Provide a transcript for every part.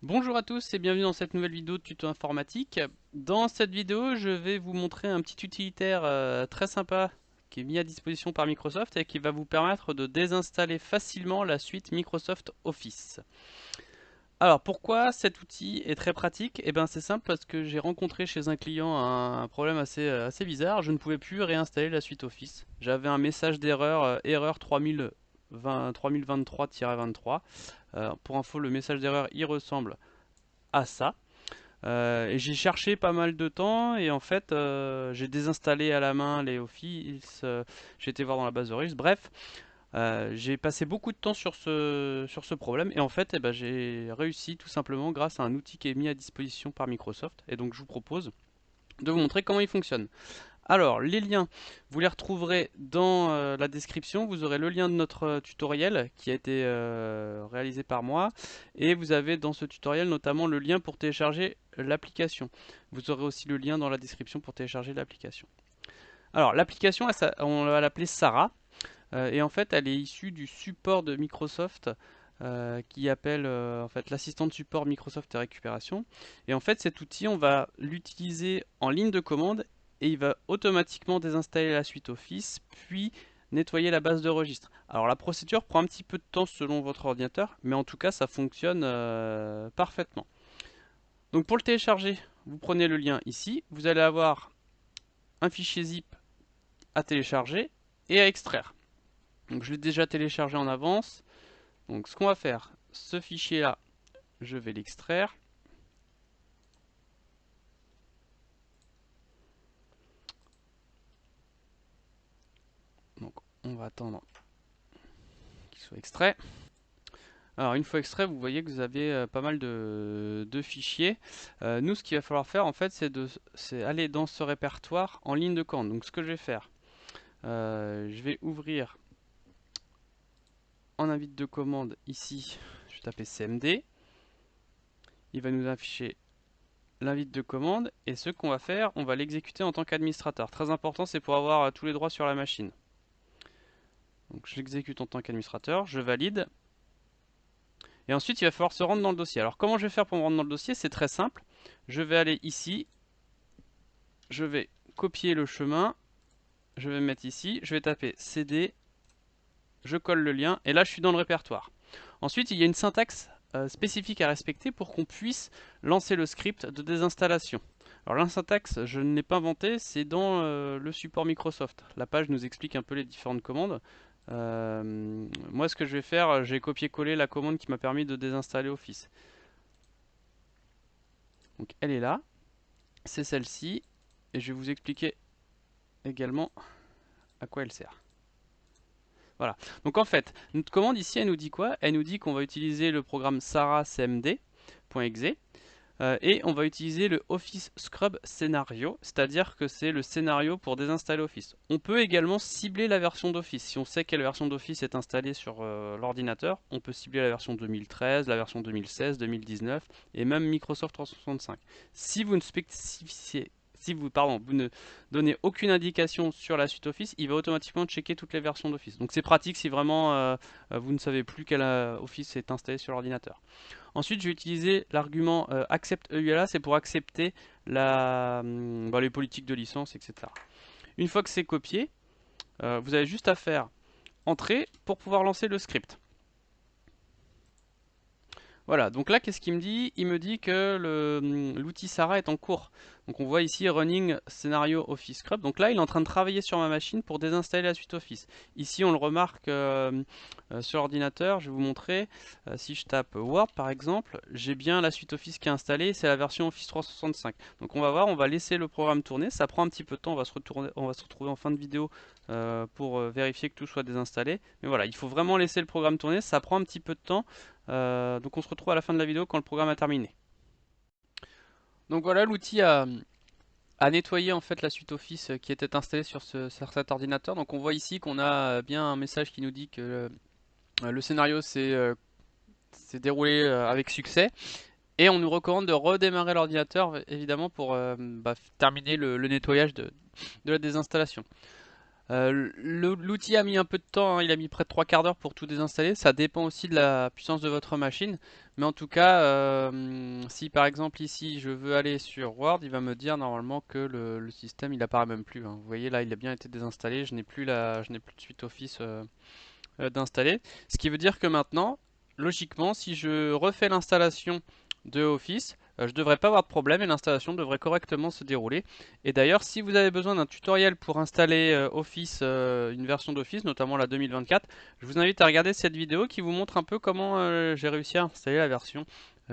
Bonjour à tous et bienvenue dans cette nouvelle vidéo de tuto informatique. Dans cette vidéo, je vais vous montrer un petit utilitaire très sympa qui est mis à disposition par Microsoft et qui va vous permettre de désinstaller facilement la suite Microsoft Office. Alors pourquoi cet outil est très pratique? Eh bien c'est simple parce que j'ai rencontré chez un client un problème assez bizarre. Je ne pouvais plus réinstaller la suite Office. J'avais un message d'erreur, erreur 3023-23. Pour info, le message d'erreur il ressemble à ça. Et j'ai cherché pas mal de temps et en fait j'ai désinstallé à la main les Office, j'ai été voir dans la base de risque, bref, j'ai passé beaucoup de temps sur ce problème et en fait j'ai réussi tout simplement grâce à un outil qui est mis à disposition par Microsoft et donc je vous propose de vous montrer comment il fonctionne. Alors, les liens, vous les retrouverez dans la description. Vous aurez le lien de notre tutoriel qui a été réalisé par moi. Et vous avez dans ce tutoriel notamment le lien pour télécharger l'application. Vous aurez aussi le lien dans la description pour télécharger l'application. Alors, l'application, on va l'appeler Sarah. Et en fait, elle est issue du support de Microsoft qui appelle en fait l'assistant de support Microsoft et récupération. Et en fait, cet outil, on va l'utiliser en ligne de commande et il va automatiquement désinstaller la suite Office, puis nettoyer la base de registre. Alors la procédure prend un petit peu de temps selon votre ordinateur, mais en tout cas, ça fonctionne parfaitement. Donc pour le télécharger, vous prenez le lien ici, vous allez avoir un fichier zip à télécharger et à extraire. Donc je l'ai déjà téléchargé en avance. Donc ce qu'on va faire, ce fichier là, je vais l'extraire. Donc on va attendre qu'il soit extrait. Alors une fois extrait, vous voyez que vous avez pas mal de fichiers. Nous, ce qu'il va falloir faire en fait, c'est aller dans ce répertoire en ligne de commande. Donc ce que je vais faire, je vais ouvrir en invite de commande ici, je vais taper CMD. Il va nous afficher l'invite de commande et ce qu'on va faire, on va l'exécuter en tant qu'administrateur. Très important, c'est pour avoir tous les droits sur la machine. Donc je l'exécute en tant qu'administrateur, je valide. Et ensuite, il va falloir se rendre dans le dossier. Alors comment je vais faire pour me rendre dans le dossier? C'est très simple. Je vais aller ici, je vais copier le chemin, je vais me mettre ici, je vais taper CD, je colle le lien, et là je suis dans le répertoire. Ensuite, il y a une syntaxe spécifique à respecter pour qu'on puisse lancer le script de désinstallation. Alors la syntaxe, je ne l'ai pas inventée, c'est dans le support Microsoft. La page nous explique un peu les différentes commandes. Moi, ce que je vais faire, j'ai copié-collé la commande qui m'a permis de désinstaller Office. Donc elle est là, c'est celle-ci, et je vais vous expliquer également à quoi elle sert. Voilà. Donc en fait, notre commande ici, elle nous dit quoi? Elle nous dit qu'on va utiliser le programme sarahcmd.exe et on va utiliser le Office Scrub Scénario, c'est-à-dire que c'est le scénario pour désinstaller Office. On peut également cibler la version d'Office. Si on sait quelle version d'Office est installée sur l'ordinateur, on peut cibler la version 2013, la version 2016, 2019 et même Microsoft 365. Si vous ne spécifiez vous ne donnez aucune indication sur la suite Office, il va automatiquement checker toutes les versions d'Office. Donc c'est pratique si vraiment vous ne savez plus quel Office est installé sur l'ordinateur. Ensuite, je vais utiliser l'argument accept EULA, c'est pour accepter les politiques de licence, etc. Une fois que c'est copié, vous avez juste à faire entrer pour pouvoir lancer le script. Voilà, donc là, qu'est-ce qu'il me dit? Il me dit que l'outil Sarah est en cours. Donc on voit ici Running Scenario Office Scrub. Donc là, il est en train de travailler sur ma machine pour désinstaller la suite Office. Ici, on le remarque sur l'ordinateur. Je vais vous montrer. Si je tape Word, par exemple, j'ai bien la suite Office qui est installée. C'est la version Office 365. Donc on va voir, on va laisser le programme tourner. Ça prend un petit peu de temps. On va se retrouver en fin de vidéo pour vérifier que tout soit désinstallé. Mais voilà, il faut vraiment laisser le programme tourner. Ça prend un petit peu de temps. Donc on se retrouve à la fin de la vidéo quand le programme a terminé. Donc voilà, l'outil a nettoyé en fait la suite Office qui était installée sur cet ordinateur. Donc on voit ici qu'on a bien un message qui nous dit que le scénario s'est déroulé avec succès. Et on nous recommande de redémarrer l'ordinateur évidemment pour terminer le nettoyage de la désinstallation. L'outil a mis un peu de temps, hein, il a mis près de 3 quarts d'heure pour tout désinstaller. Ça dépend aussi de la puissance de votre machine. Mais en tout cas, si par exemple ici je veux aller sur Word, il va me dire normalement que le système il apparaît même plus, hein. Vous voyez là, il a bien été désinstallé. Je n'ai plus de suite Office d'installer. Ce qui veut dire que maintenant, logiquement, si je refais l'installation de Office, je ne devrais pas avoir de problème et l'installation devrait correctement se dérouler. Et d'ailleurs, si vous avez besoin d'un tutoriel pour installer Office, une version d'Office, notamment la 2024, je vous invite à regarder cette vidéo qui vous montre un peu comment j'ai réussi à installer la version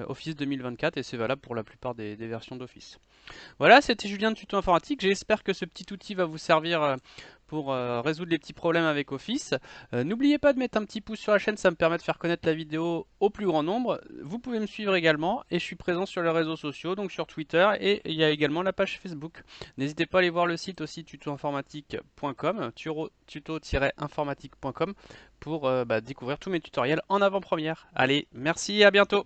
Office 2024 et c'est valable pour la plupart des versions d'Office. Voilà, c'était Julien de Tuto Informatique. J'espère que ce petit outil va vous servir pour résoudre les petits problèmes avec Office. N'oubliez pas de mettre un petit pouce sur la chaîne, ça me permet de faire connaître la vidéo au plus grand nombre. Vous pouvez me suivre également et je suis présent sur les réseaux sociaux, donc sur Twitter et il y a également la page Facebook. N'hésitez pas à aller voir le site aussi tutoinformatique.com, tuto-informatique.com pour découvrir tous mes tutoriels en avant-première. Allez, merci et à bientôt.